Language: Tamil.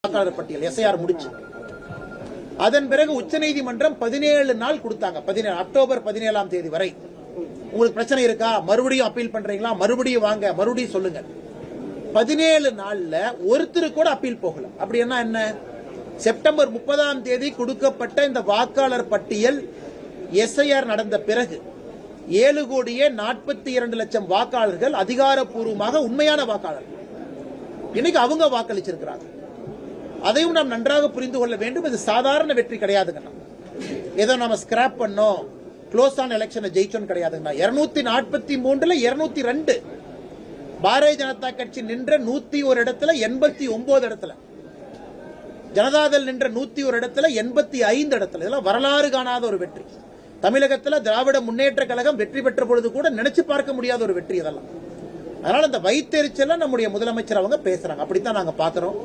வாக்காளர் பட்டியல் எஸ்ஐஆர் முடிச்சு அதன் பிறகு உச்சநீதிமன்றம் 17 நாள் கொடுத்தாங்க. அக்டோபர் 17ஆம் தேதி வரை. உங்களுக்கு பிரச்சனை இருக்கா, மறுபடியும் அப்பீல் பண்றீங்களா, மறுபடியும் வாங்க, மறுபடியும் சொல்லுங்க. 17 நாள்ல ஒருத்தர் கூட அப்பீல் போகல. அப்படி என்ன செப்டம்பர் 30ஆம் தேதி கொடுக்கப்பட்ட இந்த வாக்காளர் பட்டியல் எஸ்ஐஆர் நடந்த பிறகு 7,42,00,000 வாக்காளர்கள் அதிகாரப்பூர்வமாக உண்மையான வாக்காளர்கள் இன்னைக்கு அவங்க வாக்களிச்சிருக்கிறாங்க. அதையும் நாம் நன்றாக புரிந்து கொள்ள வேண்டும். இது சாதாரண வெற்றி கிடையாதுங்க. ஏதோ நம்ம ஸ்கிராப் பண்ணோம், க்ளோஸ் ஆன் எலெக்ஷனை ஜெயிச்சோம் கிடையாதுங்க. 243ல 202 பாரதிய ஜனதா கட்சி நின்ற 101 இடத்துல 89 இடத்துல, ஜனதாதள் நின்ற 101 இடத்துல 85 இடத்துல. இதெல்லாம் வரலாறு காணாத ஒரு வெற்றி. தமிழகத்தில் திராவிட முன்னேற்ற கழகம் வெற்றி பெற்ற பொழுது கூட நினைச்சு பார்க்க முடியாத ஒரு வெற்றி இதெல்லாம். அதனால இந்த வைத்தெரிச்சல நம்முடைய முதலமைச்சர் அவங்க பேசுறாங்க. அப்படித்தான் நாங்க பாக்குறோம்.